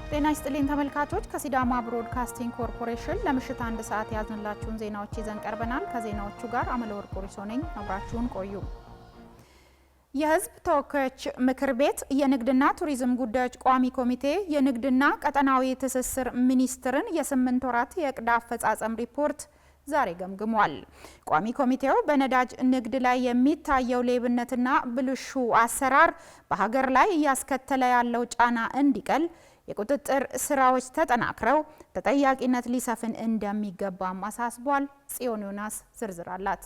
ጤና ይስጥልኝ ተመልካቾች ከሲዳማ ብሮድካስቲንግ ኮርፖሬሽን ለምሽት 1 ሰዓት ያዝንላችሁን ዜናዎች ይዘን ቀርበናል። ከዜናዎቹ ጋር አመለወርቅ ቁሪሶ ነኝ። አብራችሁን ቆዩ። የሕዝብ ተወካዮች ምክር ቤት የንግድና ቱሪዝም ጉዳዮች ቋሚ ኮሚቴ የንግድና ቀጠናዊ ትስስር ሚኒስትርን የ8 ወራት የዕቅድ አፈጻጸም ሪፖርት ዛሬ ገምግሟል። ቋሚ ኮሚቴው በነዳጅ ንግድ ላይ የሚታየው ሌብነትና ብልሹ አሰራር በሀገር ላይ እያስከተለ ያለው ጫና እንዲቀል የቁጥጥር ስራዎች ተጠናክረው ተጠያቂነት ሊሰፍን እንደሚገባም አሳስቧል። ጽዮን ዮናስ ዝርዝር አላት።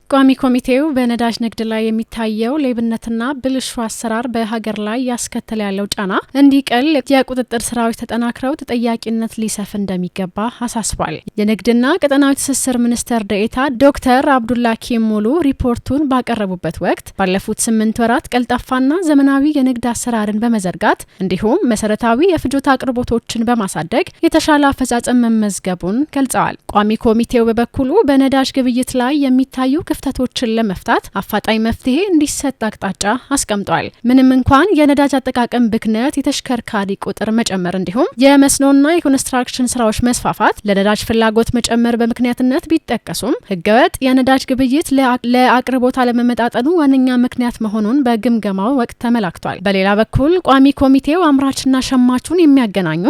ቋሚ ኮሚቴው በነዳጅ ንግድ ላይ የሚታየው ሌብነትና ብልሹ አሰራር በሀገር ላይ ያስከተለ ያለው ጫና እንዲቀል የቁጥጥር ስራዎች ተጠናክረው ተጠያቂነት ሊሰፍን እንደሚገባ አሳስቧል። የንግድና ቀጠናዊ ትስስር ሚኒስትር ዴኤታ ዶክተር አብዱላኪ ሙሉ ሪፖርቱን ባቀረቡበት ወቅት ባለፉት 8 ወራት ቀልጣፋና ዘመናዊ የንግድ አሰራርን በመዘርጋት እንዲሁም መሰረታዊ የፍጆታ አቅርቦቶችን በማሳደግ የተሻለ አፈጻጸም መመዝገቡን ገልጸዋል። ቋሚ ኮሚቴው በበኩሉ በነዳጅ ግብይት ላይ የሚታዩ ክፍተቶችን ለመፍታት አፋጣኝ መፍትሄ እንዲሰጥ አቅጣጫ አስቀምጧል። ምንም እንኳን የነዳጅ አጠቃቀም ብክነት፣ የተሽከርካሪ ቁጥር መጨመር እንዲሁም የመስኖና የኮንስትራክሽን ስራዎች መስፋፋት ለነዳጅ ፍላጎት መጨመር በምክንያትነት ቢጠቀሱም ህገወጥ የነዳጅ ግብይት ለአቅርቦት አለመመጣጠኑ ዋነኛ ምክንያት መሆኑን በግምገማው ወቅት ተመላክቷል። በሌላ በኩል ቋሚ ኮሚቴው አምራችና ሸማቹን የሚያገናኙ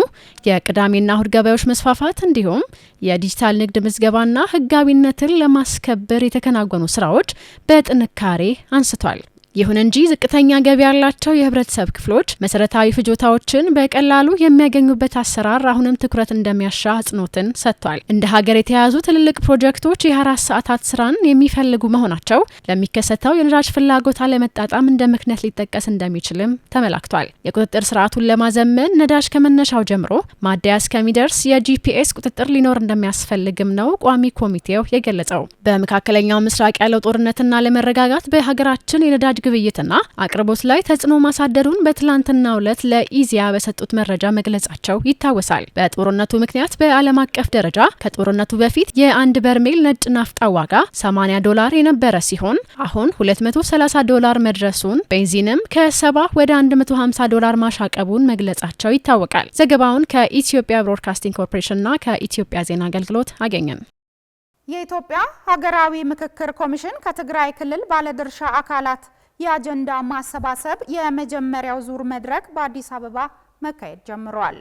የቅዳሜና እሁድ ገበያዎች መስፋፋት እንዲሁም የዲጂታል ንግድ ምዝገባና ህጋዊነትን ለማስከበር የተከናወኑ ስራዎች በጥንካሬ አንስቷል። ይሁን እንጂ ዝቅተኛ ገቢ ያላቸው የህብረተሰብ ክፍሎች መሰረታዊ ፍጆታዎችን በቀላሉ የሚያገኙበት አሰራር አሁንም ትኩረት እንደሚያሻ አጽንኦትን ሰጥቷል። እንደ ሀገር የተያዙ ትልልቅ ፕሮጀክቶች የ24 ሰዓታት ስራን የሚፈልጉ መሆናቸው ለሚከሰተው የነዳጅ ፍላጎት አለመጣጣም እንደ ምክንያት ሊጠቀስ እንደሚችልም ተመላክቷል። የቁጥጥር ስርዓቱን ለማዘመን ነዳጅ ከመነሻው ጀምሮ ማደያ እስከሚደርስ የጂፒኤስ ቁጥጥር ሊኖር እንደሚያስፈልግም ነው ቋሚ ኮሚቴው የገለጸው። በመካከለኛው ምስራቅ ያለው ጦርነትና አለመረጋጋት በሀገራችን የነዳጅ ግብይትና አቅርቦት ላይ ተጽዕኖ ማሳደሩን በትላንትናው ዕለት ለኢዜአ በሰጡት መረጃ መግለጻቸው ይታወሳል። በጦርነቱ ምክንያት በዓለም አቀፍ ደረጃ ከጦርነቱ በፊት የአንድ በርሜል ነጭ ናፍጣ ዋጋ $80 የነበረ ሲሆን አሁን $230 መድረሱን፣ ቤንዚንም ከ70 ወደ $150 ማሻቀቡን መግለጻቸው ይታወቃል። ዘገባውን ከኢትዮጵያ ብሮድካስቲንግ ኮርፖሬሽንና ከኢትዮጵያ ዜና አገልግሎት አገኘን። የኢትዮጵያ ሀገራዊ ምክክር ኮሚሽን ከትግራይ ክልል ባለድርሻ አካላት የአጀንዳ ማሰባሰብ የመጀመሪያው ዙር መድረክ በአዲስ አበባ መካሄድ ጀምሯል።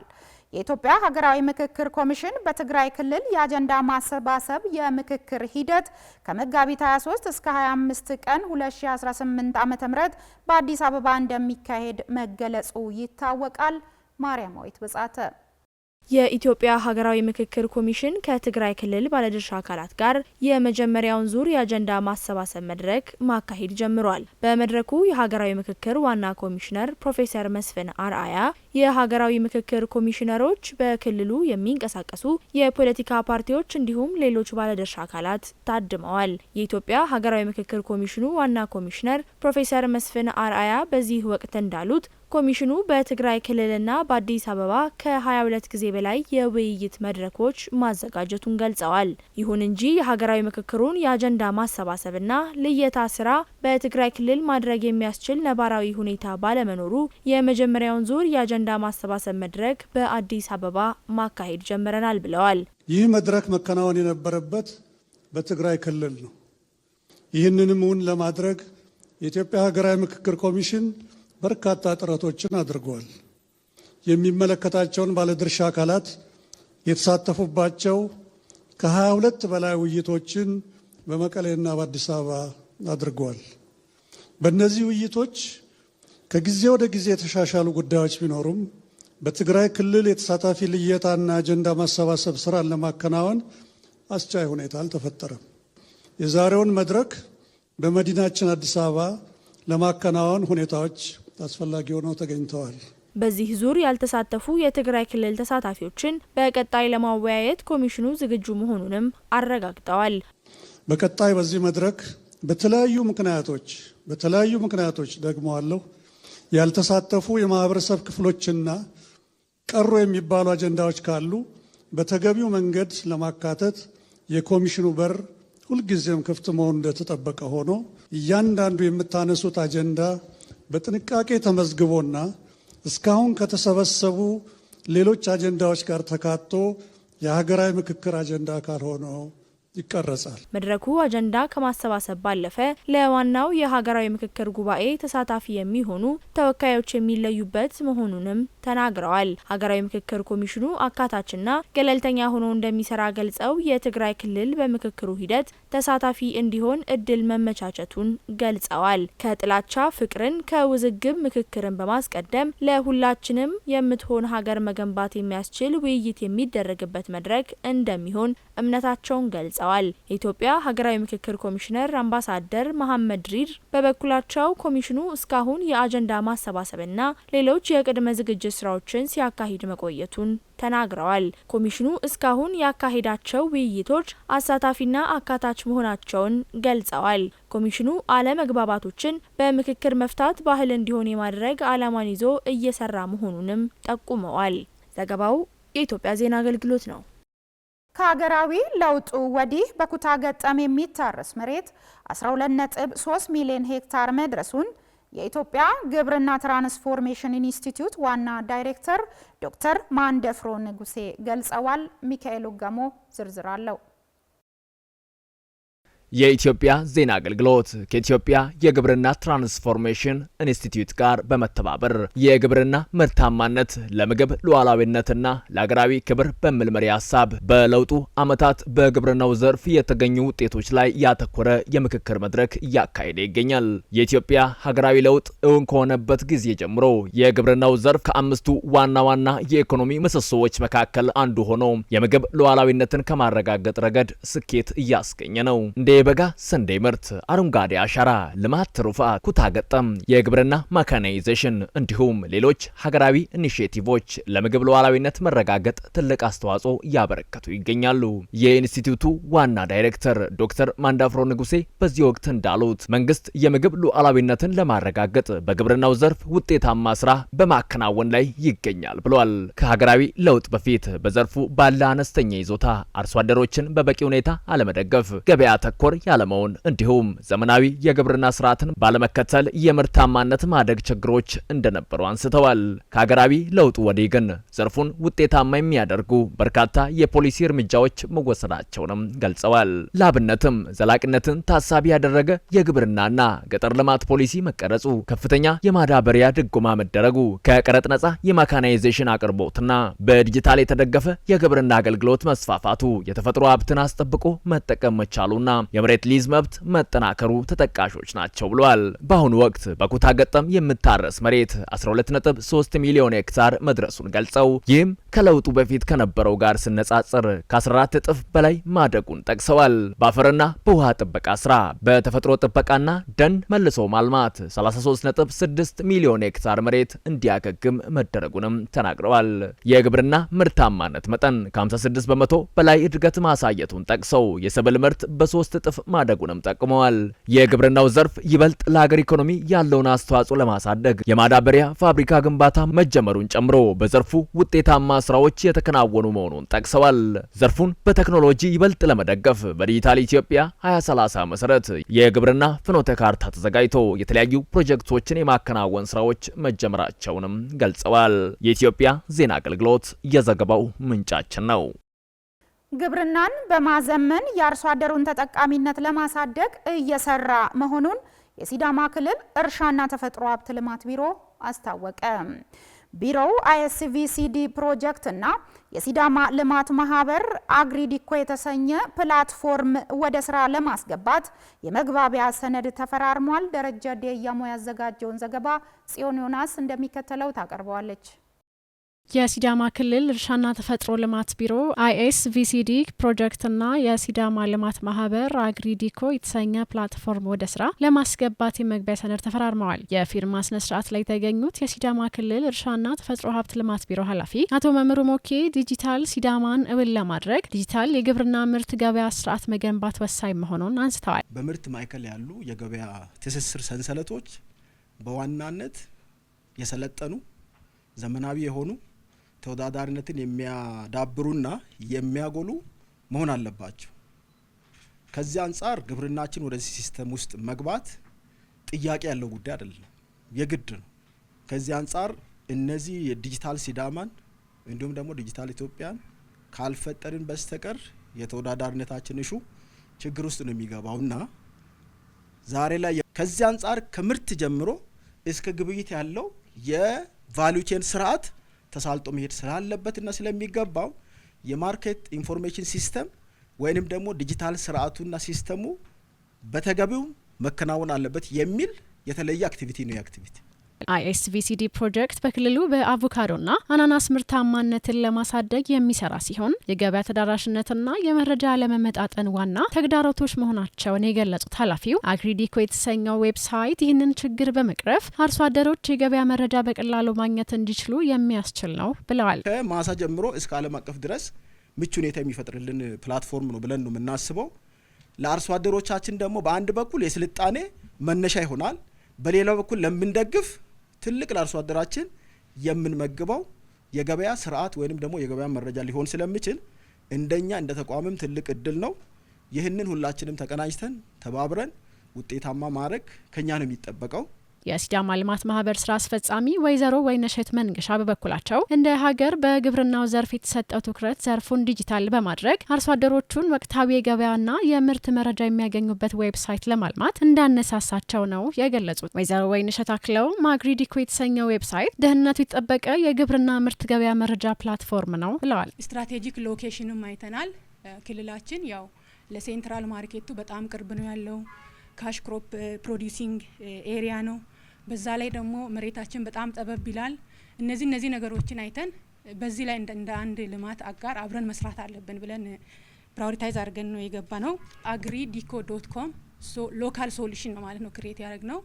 የኢትዮጵያ ሀገራዊ ምክክር ኮሚሽን በትግራይ ክልል የአጀንዳ ማሰባሰብ የምክክር ሂደት ከመጋቢት 23 እስከ 25 ቀን 2018 ዓ.ም በአዲስ አበባ እንደሚካሄድ መገለጹ ይታወቃል። ማርያማዊት በጻተ የኢትዮጵያ ሀገራዊ ምክክር ኮሚሽን ከትግራይ ክልል ባለድርሻ አካላት ጋር የመጀመሪያውን ዙር የአጀንዳ ማሰባሰብ መድረክ ማካሄድ ጀምሯል። በመድረኩ የሀገራዊ ምክክር ዋና ኮሚሽነር ፕሮፌሰር መስፍን አርአያ፣ የሀገራዊ ምክክር ኮሚሽነሮች፣ በክልሉ የሚንቀሳቀሱ የፖለቲካ ፓርቲዎች እንዲሁም ሌሎች ባለድርሻ አካላት ታድመዋል። የኢትዮጵያ ሀገራዊ ምክክር ኮሚሽኑ ዋና ኮሚሽነር ፕሮፌሰር መስፍን አርአያ በዚህ ወቅት እንዳሉት ኮሚሽኑ በትግራይ ክልልና በአዲስ አበባ ከ22 ጊዜ በላይ የውይይት መድረኮች ማዘጋጀቱን ገልጸዋል። ይሁን እንጂ የሀገራዊ ምክክሩን የአጀንዳ ማሰባሰብና ልየታ ስራ በትግራይ ክልል ማድረግ የሚያስችል ነባራዊ ሁኔታ ባለመኖሩ የመጀመሪያውን ዙር የአጀንዳ ማሰባሰብ መድረክ በአዲስ አበባ ማካሄድ ጀምረናል ብለዋል። ይህ መድረክ መከናወን የነበረበት በትግራይ ክልል ነው። ይህንንም እውን ለማድረግ የኢትዮጵያ ሀገራዊ ምክክር ኮሚሽን በርካታ ጥረቶችን አድርጓል። የሚመለከታቸውን ባለድርሻ አካላት የተሳተፉባቸው ከ22 በላይ ውይይቶችን በመቀሌና በአዲስ አበባ አድርጓል። በእነዚህ ውይይቶች ከጊዜ ወደ ጊዜ የተሻሻሉ ጉዳዮች ቢኖሩም በትግራይ ክልል የተሳታፊ ልየታና አጀንዳ ማሰባሰብ ስራን ለማከናወን አስቻይ ሁኔታ አልተፈጠረም። የዛሬውን መድረክ በመዲናችን አዲስ አበባ ለማከናወን ሁኔታዎች አስፈላጊ ሆነው ተገኝተዋል። በዚህ ዙር ያልተሳተፉ የትግራይ ክልል ተሳታፊዎችን በቀጣይ ለማወያየት ኮሚሽኑ ዝግጁ መሆኑንም አረጋግጠዋል። በቀጣይ በዚህ መድረክ በተለያዩ ምክንያቶች ደግሞ አለው ያልተሳተፉ የማህበረሰብ ክፍሎችና ቀሩ የሚባሉ አጀንዳዎች ካሉ በተገቢው መንገድ ለማካተት የኮሚሽኑ በር ሁልጊዜም ክፍት መሆኑ እንደተጠበቀ ሆኖ እያንዳንዱ የምታነሱት አጀንዳ በጥንቃቄ ተመዝግቦና እስካሁን ከተሰበሰቡ ሌሎች አጀንዳዎች ጋር ተካቶ የሀገራዊ ምክክር አጀንዳ አካል ሆኖ ይቀረጻል። መድረኩ አጀንዳ ከማሰባሰብ ባለፈ ለዋናው የሀገራዊ ምክክር ጉባኤ ተሳታፊ የሚሆኑ ተወካዮች የሚለዩበት መሆኑንም ተናግረዋል። ሀገራዊ ምክክር ኮሚሽኑ አካታችና ገለልተኛ ሆኖ እንደሚሰራ ገልጸው የትግራይ ክልል በምክክሩ ሂደት ተሳታፊ እንዲሆን እድል መመቻቸቱን ገልጸዋል። ከጥላቻ ፍቅርን፣ ከውዝግብ ምክክርን በማስቀደም ለሁላችንም የምትሆን ሀገር መገንባት የሚያስችል ውይይት የሚደረግበት መድረክ እንደሚሆን እምነታቸውን ገልጸዋል። የኢትዮጵያ ሀገራዊ ምክክር ኮሚሽነር አምባሳደር መሐመድ ሪድ በበኩላቸው ኮሚሽኑ እስካሁን የአጀንዳ ማሰባሰብና ሌሎች የቅድመ ዝግጅት ስራዎችን ሲያካሂድ መቆየቱን ተናግረዋል። ኮሚሽኑ እስካሁን ያካሄዳቸው ውይይቶች አሳታፊና አካታች መሆናቸውን ገልጸዋል። ኮሚሽኑ አለመግባባቶችን በምክክር መፍታት ባህል እንዲሆን የማድረግ ዓላማን ይዞ እየሰራ መሆኑንም ጠቁመዋል። ዘገባው የኢትዮጵያ ዜና አገልግሎት ነው። ከሀገራዊ ለውጡ ወዲህ በኩታ ገጠም የሚታረስ መሬት 12.3 ሚሊዮን ሄክታር መድረሱን የኢትዮጵያ ግብርና ትራንስፎርሜሽን ኢንስቲትዩት ዋና ዳይሬክተር ዶክተር ማንደፍሮ ንጉሴ ገልጸዋል። ሚካኤል ወጋሞ ዝርዝር አለው። የኢትዮጵያ ዜና አገልግሎት ከኢትዮጵያ የግብርና ትራንስፎርሜሽን ኢንስቲትዩት ጋር በመተባበር የግብርና ምርታማነት ለምግብ ሉዓላዊነትና ለሀገራዊ ክብር በሚል መሪ ሀሳብ በለውጡ ዓመታት በግብርናው ዘርፍ የተገኙ ውጤቶች ላይ ያተኮረ የምክክር መድረክ እያካሄደ ይገኛል። የኢትዮጵያ ሀገራዊ ለውጥ እውን ከሆነበት ጊዜ ጀምሮ የግብርናው ዘርፍ ከአምስቱ ዋና ዋና የኢኮኖሚ ምሰሶዎች መካከል አንዱ ሆኖ የምግብ ሉዓላዊነትን ከማረጋገጥ ረገድ ስኬት እያስገኘ ነው። የበጋ ስንዴ ምርት፣ አረንጓዴ አሻራ፣ ልማት ትሩፋት፣ ኩታ ገጠም፣ የግብርና ማካናይዜሽን እንዲሁም ሌሎች ሀገራዊ ኢኒሼቲቮች ለምግብ ሉዓላዊነት መረጋገጥ ትልቅ አስተዋጽኦ እያበረከቱ ይገኛሉ። የኢንስቲትዩቱ ዋና ዳይሬክተር ዶክተር ማንዳፍሮ ንጉሴ በዚህ ወቅት እንዳሉት መንግስት የምግብ ሉዓላዊነትን ለማረጋገጥ በግብርናው ዘርፍ ውጤታማ ስራ በማከናወን ላይ ይገኛል ብሏል። ከሀገራዊ ለውጥ በፊት በዘርፉ ባለ አነስተኛ ይዞታ አርሶ አደሮችን በበቂ ሁኔታ አለመደገፍ፣ ገበያ ተኮር ያለመሆን እንዲሁም ዘመናዊ የግብርና ስርዓትን ባለመከተል የምርታማነት ማደግ ችግሮች እንደነበሩ አንስተዋል። ከሀገራዊ ለውጡ ወዲህ ግን ዘርፉን ውጤታማ የሚያደርጉ በርካታ የፖሊሲ እርምጃዎች መወሰዳቸውንም ገልጸዋል። ለአብነትም ዘላቂነትን ታሳቢ ያደረገ የግብርናና ገጠር ልማት ፖሊሲ መቀረጹ፣ ከፍተኛ የማዳበሪያ ድጎማ መደረጉ፣ ከቀረጥ ነጻ የማካናይዜሽን አቅርቦትና በዲጂታል የተደገፈ የግብርና አገልግሎት መስፋፋቱ፣ የተፈጥሮ ሀብትን አስጠብቆ መጠቀም መቻሉና የመሬት ሊዝ መብት መጠናከሩ ተጠቃሾች ናቸው ብሏል። በአሁኑ ወቅት በኩታ ገጠም የምታረስ መሬት 12.3 ሚሊዮን ሄክታር መድረሱን ገልጸው ይህም ከለውጡ በፊት ከነበረው ጋር ሲነጻጸር ከ14 እጥፍ በላይ ማደጉን ጠቅሰዋል። በአፈርና በውሃ ጥበቃ ስራ፣ በተፈጥሮ ጥበቃና ደን መልሶ ማልማት 33.6 ሚሊዮን ሄክታር መሬት እንዲያገግም መደረጉንም ተናግረዋል። የግብርና ምርታማነት መጠን ከ56 በመቶ በላይ እድገት ማሳየቱን ጠቅሰው የሰብል ምርት በ3 እጥፍ ማደጉንም ጠቅመዋል። የግብርናው ዘርፍ ይበልጥ ለሀገር ኢኮኖሚ ያለውን አስተዋጽኦ ለማሳደግ የማዳበሪያ ፋብሪካ ግንባታ መጀመሩን ጨምሮ በዘርፉ ውጤታማ ስራዎች የተከናወኑ መሆኑን ጠቅሰዋል። ዘርፉን በቴክኖሎጂ ይበልጥ ለመደገፍ በዲጂታል ኢትዮጵያ 2030 መሰረት የግብርና ፍኖተ ካርታ ተዘጋጅቶ የተለያዩ ፕሮጀክቶችን የማከናወን ስራዎች መጀመራቸውንም ገልጸዋል። የኢትዮጵያ ዜና አገልግሎት የዘገባው ምንጫችን ነው። ግብርናን በማዘመን የአርሶ አደሩን ተጠቃሚነት ለማሳደግ እየሰራ መሆኑን የሲዳማ ክልል እርሻና ተፈጥሮ ሀብት ልማት ቢሮ አስታወቀ። ቢሮው አይኤስቪሲዲ ፕሮጀክት እና የሲዳማ ልማት ማህበር አግሪዲኮ የተሰኘ ፕላትፎርም ወደ ስራ ለማስገባት የመግባቢያ ሰነድ ተፈራርሟል። ደረጃ ዲያሞ ያዘጋጀውን ዘገባ ጽዮን ዮናስ እንደሚከተለው ታቀርበዋለች። የሲዳማ ክልል እርሻና ተፈጥሮ ልማት ቢሮ አይኤስቪሲዲ ፕሮጀክትና የሲዳማ ልማት ማህበር አግሪዲኮ የተሰኘ ፕላትፎርም ወደ ስራ ለማስገባት የመግቢያ ሰነድ ተፈራርመዋል። የፊርማ ስነ ስርዓት ላይ የተገኙት የሲዳማ ክልል እርሻና ተፈጥሮ ሀብት ልማት ቢሮ ኃላፊ አቶ መምሩ ሞኬ ዲጂታል ሲዳማን እውን ለማድረግ ዲጂታል የግብርና ምርት ገበያ ስርዓት መገንባት ወሳኝ መሆኑን አንስተዋል። በምርት ማዕከል ያሉ የገበያ ትስስር ሰንሰለቶች በዋናነት የሰለጠኑ ዘመናዊ የሆኑ ተወዳዳሪነትን የሚያዳብሩና የሚያጎሉ መሆን አለባቸው። ከዚህ አንጻር ግብርናችን ወደዚህ ሲስተም ውስጥ መግባት ጥያቄ ያለው ጉዳይ አይደለም፣ የግድ ነው። ከዚህ አንጻር እነዚህ የዲጂታል ሲዳማን እንዲሁም ደግሞ ዲጂታል ኢትዮጵያን ካልፈጠርን በስተቀር የተወዳዳሪነታችን እሹ ችግር ውስጥ ነው የሚገባውና ዛሬ ላይ ከዚህ አንጻር ከምርት ጀምሮ እስከ ግብይት ያለው የቫልዩ ቼን ስርዓት ተሳልጦ መሄድ ስላለበትና ስለሚገባው የማርኬት ኢንፎርሜሽን ሲስተም ወይንም ደግሞ ዲጂታል ስርዓቱና ሲስተሙ በተገቢው መከናወን አለበት የሚል የተለየ አክቲቪቲ ነው። የአክቲቪቲ ISVCD ፕሮጀክት በክልሉ በአቮካዶና አናናስ ምርታማነትን ለማሳደግ የሚሰራ ሲሆን የገበያ ተዳራሽነትና የመረጃ አለመመጣጠን ዋና ተግዳሮቶች መሆናቸውን የገለጹት ኃላፊው አግሪዲኮ የተሰኘው ዌብሳይት ይህንን ችግር በመቅረፍ አርሶ አደሮች የገበያ መረጃ በቀላሉ ማግኘት እንዲችሉ የሚያስችል ነው ብለዋል። ከማሳ ጀምሮ እስከ ዓለም አቀፍ ድረስ ምቹ ሁኔታ የሚፈጥርልን ፕላትፎርም ነው ብለን ነው የምናስበው። ለአርሶ አደሮቻችን ደግሞ በአንድ በኩል የስልጣኔ መነሻ ይሆናል፣ በሌላው በኩል ለምንደግፍ ትልቅ ለአርሶ አደራችን የምንመግበው የገበያ ስርዓት ወይንም ደግሞ የገበያ መረጃ ሊሆን ስለሚችል እንደኛ እንደ ተቋምም ትልቅ እድል ነው። ይህንን ሁላችንም ተቀናጅተን ተባብረን ውጤታማ ማድረግ ከኛ ነው የሚጠበቀው። የሲዳማ ልማት ማህበር ስራ አስፈጻሚ ወይዘሮ ወይነሸት መንገሻ በበኩላቸው እንደ ሀገር በግብርናው ዘርፍ የተሰጠው ትኩረት ዘርፉን ዲጂታል በማድረግ አርሶ አደሮቹን ወቅታዊ የገበያና የምርት መረጃ የሚያገኙበት ዌብሳይት ለማልማት እንዳነሳሳቸው ነው የገለጹት። ወይዘሮ ወይነሸት አክለው አግሪዲኮ የተሰኘው ዌብሳይት ደህንነቱ የተጠበቀ የግብርና ምርት ገበያ መረጃ ፕላትፎርም ነው ብለዋል። ስትራቴጂክ ሎኬሽንም አይተናል። ክልላችን ያው ለሴንትራል ማርኬቱ በጣም ቅርብ ነው ያለው። ካሽ ክሮፕ ፕሮዲዩሲንግ ኤሪያ ነው። በዛ ላይ ደግሞ መሬታችን በጣም ጠበብ ይላል። እነዚህ ነገሮችን አይተን በዚህ ላይ እንደ አንድ ልማት አጋር አብረን መስራት አለብን ብለን ፕራዮሪታይዝ አድርገን ነው የገባ ነው። agridico.com ሎካል ሶሉሽን ነው ማለት ነው ክሬት ያደረግ ነው።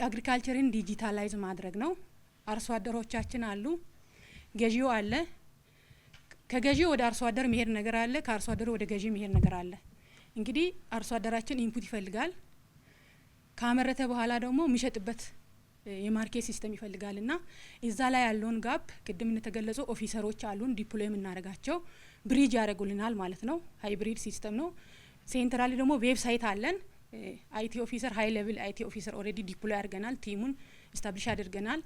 አግሪካልቸርን ዲጂታላይዝ ማድረግ ነው። አርሶ አደሮቻችን አሉ፣ ገዢው አለ። ከገዢው ወደ አርሶ አደር መሄድ ነገር አለ፣ ከአርሶ አደሩ ወደ ገዢ መሄድ ነገር አለ። እንግዲህ አርሶ አደራችን ኢንፑት ይፈልጋል። ካመረተ በኋላ ደግሞ የሚሸጥበት የማርኬት ሲስተም ይፈልጋልና እዛ ላይ ያለውን ጋፕ ቅድም እንደተገለጸው ኦፊሰሮች አሉን ዲፕሎይ የምናደርጋቸው ብሪጅ ያደርጉልናል ማለት ነው። ሃይብሪድ ሲስተም ነው። ሴንትራሊ ደግሞ ዌብሳይት አለን። አይቲ ኦፊሰር ሃይ ሌቭል አይቲ ኦፊሰር ኦልሬዲ ዲፕሎይ አድርገናል፣ ቲሙን ስታብሊሽ አድርገናል።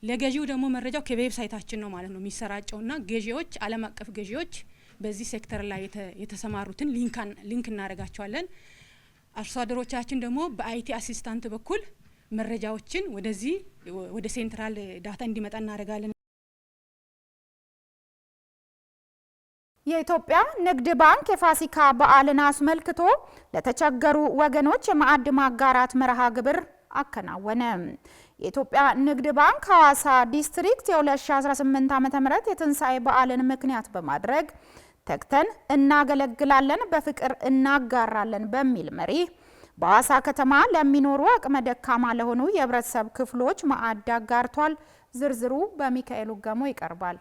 ለገዢው ደግሞ መረጃው ከዌብሳይታችን ነው ማለት ነው የሚሰራጨውና ገዢዎች ዓለም አቀፍ ገዢዎች በዚህ ሴክተር ላይ የተሰማሩትን ሊንክ እናደርጋቸዋለን። አርሶ አደሮቻችን ደግሞ በአይቲ አሲስታንት በኩል መረጃዎችን ወደዚህ ወደ ሴንትራል ዳታ እንዲመጣ እናደርጋለን። የኢትዮጵያ ንግድ ባንክ የፋሲካ በዓልን አስመልክቶ ለተቸገሩ ወገኖች የማዕድ ማጋራት መርሃ ግብር አከናወነ። የኢትዮጵያ ንግድ ባንክ ሐዋሳ ዲስትሪክት የ2018 ዓ.ም የትንሳኤ በዓልን ምክንያት በማድረግ ተግተን እናገለግላለን በፍቅር እናጋራለን በሚል መሪ በሐዋሳ ከተማ ለሚኖሩ አቅመ ደካማ ለሆኑ የህብረተሰብ ክፍሎች ማዕድ አጋርቷል። ዝርዝሩ በሚካኤል ገሞ ይቀርባል።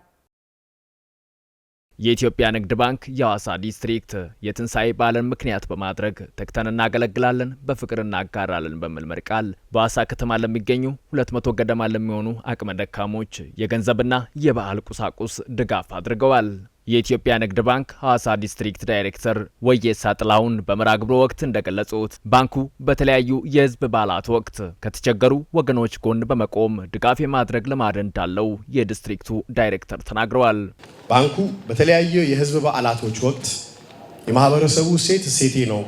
የኢትዮጵያ ንግድ ባንክ የሐዋሳ ዲስትሪክት የትንሳኤ በዓልን ምክንያት በማድረግ ተግተን እናገለግላለን በፍቅር እናጋራለን በሚል መሪ ቃል በሐዋሳ ከተማ ለሚገኙ 200 ገደማ ለሚሆኑ አቅመ ደካሞች የገንዘብና የባህል ቁሳቁስ ድጋፍ አድርገዋል። የኢትዮጵያ ንግድ ባንክ ሐዋሳ ዲስትሪክት ዳይሬክተር ወየሳ ጥላሁን በመርሃ ግብሩ ወቅት እንደገለጹት ባንኩ በተለያዩ የህዝብ በዓላት ወቅት ከተቸገሩ ወገኖች ጎን በመቆም ድጋፍ የማድረግ ልማድ እንዳለው የዲስትሪክቱ ዳይሬክተር ተናግረዋል። ባንኩ በተለያዩ የህዝብ በዓላቶች ወቅት የማህበረሰቡ እሴቴ ነው፣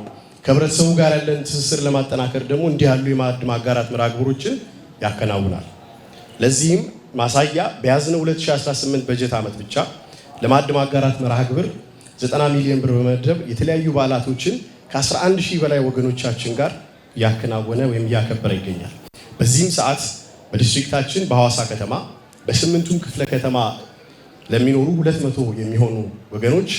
ከህብረተሰቡ ጋር ያለን ትስስር ለማጠናከር ደግሞ እንዲህ ያሉ የማዕድ ማጋራት መርሃ ግብሮችን ያከናውናል። ለዚህም ማሳያ በያዝነው 2018 በጀት ዓመት ብቻ ለማዕድ ማጋራት መርሃ ግብር 90 ሚሊዮን ብር በመደብ የተለያዩ በዓላቶችን ከ11 ሺህ በላይ ወገኖቻችን ጋር እያከናወነ ወይም እያከበረ ይገኛል። በዚህም ሰዓት በዲስትሪክታችን በሐዋሳ ከተማ በ8ቱም ክፍለ ከተማ ለሚኖሩ 200 የሚሆኑ ወገኖች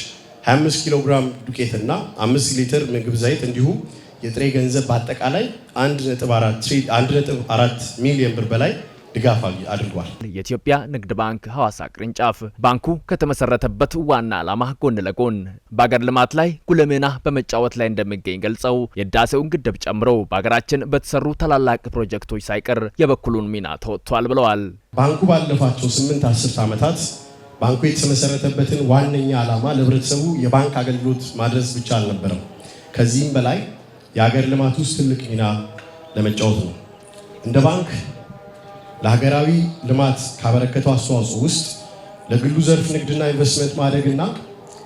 25 ኪሎ ግራም ዱቄትና 5 ሊትር ምግብ ዘይት እንዲሁም የጥሬ ገንዘብ በአጠቃላይ 1.4 ሚሊዮን ብር በላይ ድጋፍ አድርጓል። የኢትዮጵያ ንግድ ባንክ ሐዋሳ ቅርንጫፍ ባንኩ ከተመሰረተበት ዋና ዓላማ ጎን ለጎን በአገር ልማት ላይ ጉልህ ሚና በመጫወት ላይ እንደሚገኝ ገልጸው የህዳሴውን ግድብ ጨምሮ በሀገራችን በተሰሩ ታላላቅ ፕሮጀክቶች ሳይቀር የበኩሉን ሚና ተወጥቷል ብለዋል። ባንኩ ባለፋቸው 8-10 ዓመታት ባንኩ የተመሰረተበትን ዋነኛ ዓላማ ለህብረተሰቡ የባንክ አገልግሎት ማድረስ ብቻ አልነበረም። ከዚህም በላይ የሀገር ልማት ውስጥ ትልቅ ሚና ለመጫወት ነው። እንደ ባንክ ለሀገራዊ ልማት ካበረከተው አስተዋጽኦ ውስጥ ለግሉ ዘርፍ ንግድና ኢንቨስትመንት ማደግና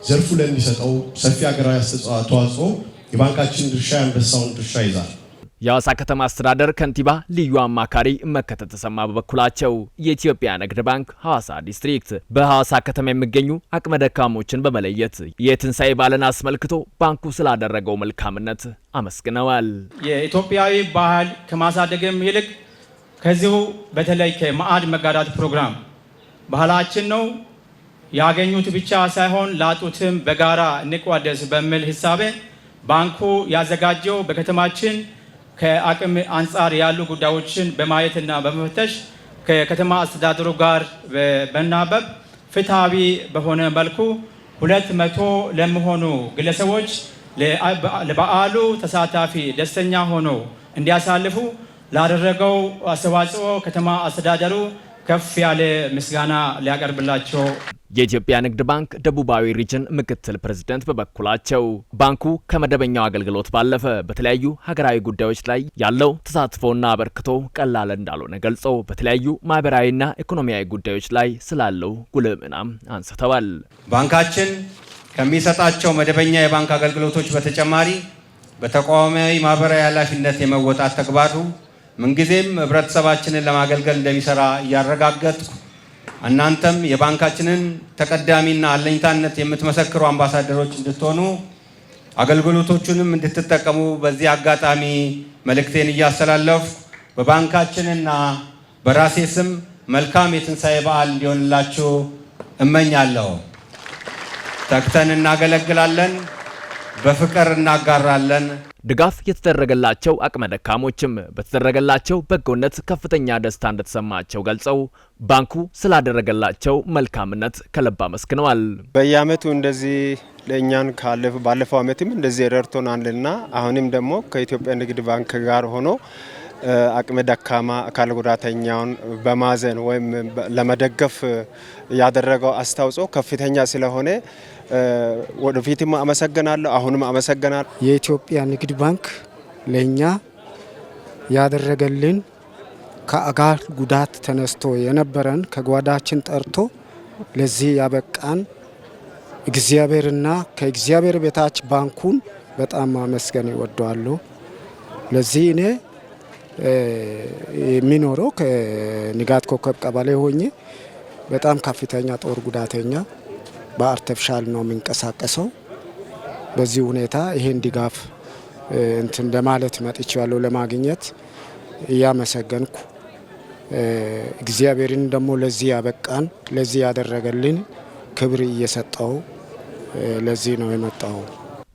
ዘርፉ ለሚሰጠው ሰፊ ሀገራዊ አስተዋጽኦ የባንካችን ድርሻ የአንበሳውን ድርሻ ይዛል። የሐዋሳ ከተማ አስተዳደር ከንቲባ ልዩ አማካሪ መከተ ተሰማ በበኩላቸው የኢትዮጵያ ንግድ ባንክ ሐዋሳ ዲስትሪክት በሐዋሳ ከተማ የሚገኙ አቅመ ደካሞችን በመለየት የትንሳኤ በዓልን አስመልክቶ ባንኩ ስላደረገው መልካምነት አመስግነዋል። የኢትዮጵያዊ ባህል ከማሳደግም ይልቅ ከዚሁ በተለይ ከማዕድ መጋራት ፕሮግራም ባህላችን ነው ያገኙት ብቻ ሳይሆን ላጡትም በጋራ እንቋደስ በሚል ሂሳቤ ባንኩ ያዘጋጀው በከተማችን ከአቅም አንጻር ያሉ ጉዳዮችን በማየትና በመፈተሽ ከከተማ አስተዳደሩ ጋር በመናበብ ፍትሃዊ በሆነ መልኩ 200 ለሚሆኑ ግለሰቦች ለበዓሉ ተሳታፊ ደስተኛ ሆነው እንዲያሳልፉ ላደረገው አስተዋጽኦ ከተማ አስተዳደሩ ከፍ ያለ ምስጋና ሊያቀርብላቸው የኢትዮጵያ ንግድ ባንክ ደቡባዊ ሪጅን ምክትል ፕሬዝዳንት በበኩላቸው ባንኩ ከመደበኛው አገልግሎት ባለፈ በተለያዩ ሀገራዊ ጉዳዮች ላይ ያለው ተሳትፎና አበርክቶ ቀላል እንዳልሆነ ገልጸው በተለያዩ ማህበራዊና ኢኮኖሚያዊ ጉዳዮች ላይ ስላለው ጉልህ ሚናም አንስተዋል። ባንካችን ከሚሰጣቸው መደበኛ የባንክ አገልግሎቶች በተጨማሪ በተቋማዊ ማህበራዊ ኃላፊነት የመወጣት ተግባሩ ምንጊዜም ህብረተሰባችንን ለማገልገል እንደሚሰራ እያረጋገጥኩ እናንተም የባንካችንን ተቀዳሚና አለኝታነት የምትመሰክሩ አምባሳደሮች እንድትሆኑ አገልግሎቶቹንም እንድትጠቀሙ በዚህ አጋጣሚ መልእክቴን እያስተላለፍኩ በባንካችንና በራሴ ስም መልካም የትንሳኤ በዓል እንዲሆንላችሁ እመኛለሁ። ተግተን እናገለግላለን፣ በፍቅር እናጋራለን። ድጋፍ የተደረገላቸው አቅመ ደካሞችም በተደረገላቸው በጎነት ከፍተኛ ደስታ እንደተሰማቸው ገልጸው ባንኩ ስላደረገላቸው መልካምነት ከልብ አመስግነዋል። በየአመቱ እንደዚህ ለእኛን ባለፈው አመትም እንደዚህ ረድቶናልና አሁንም ደግሞ ከኢትዮጵያ ንግድ ባንክ ጋር ሆኖ አቅመ ደካማ አካል ጉዳተኛውን በማዘን ወይም ለመደገፍ ያደረገው አስተዋጽኦ ከፍተኛ ስለሆነ ወደፊትም አመሰግናለሁ፣ አሁንም አመሰግናለሁ። የኢትዮጵያ ንግድ ባንክ ለኛ ያደረገልን ከአካል ጉዳት ተነስቶ የነበረን ከጓዳችን ጠርቶ ለዚህ ያበቃን እግዚአብሔርና ከእግዚአብሔር በታች ባንኩን በጣም ማመስገን እወዳለሁ። ለዚህ እኔ የሚኖረው ከንጋት ኮከብ ቀበሌ ሆኜ በጣም ከፍተኛ ጦር ጉዳተኛ በአርቲፊሻል ነው የሚንቀሳቀሰው። በዚህ ሁኔታ ይሄን ድጋፍ እንትን ለማለት መጥቻለሁ ለማግኘት እያመሰገንኩ እግዚአብሔርን ደግሞ ለዚህ ያበቃን ለዚህ ያደረገልን ክብር እየሰጠው ለዚህ ነው የመጣው።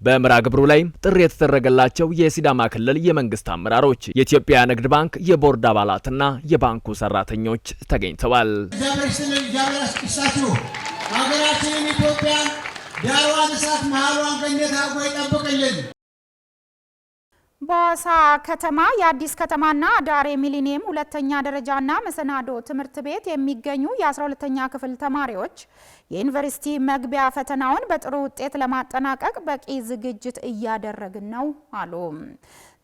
በምራ ግብሩ ላይ ጥሪ የተደረገላቸው የሲዳማ ክልል የመንግስት አመራሮች፣ የኢትዮጵያ ንግድ ባንክ የቦርድ አባላትና የባንኩ ሰራተኞች ተገኝተዋል። ሀገራችንን ኢትዮጵያን ዳሯን እሳት መሃሏን ገነት አድርጎ ይጠብቅልን። በሐዋሳ ከተማ የአዲስ ከተማና አዳሬ ሚሊኒየም ሁለተኛ ደረጃና መሰናዶ ትምህርት ቤት የሚገኙ የ12ኛ ክፍል ተማሪዎች የዩኒቨርሲቲ መግቢያ ፈተናውን በጥሩ ውጤት ለማጠናቀቅ በቂ ዝግጅት እያደረግን ነው አሉ።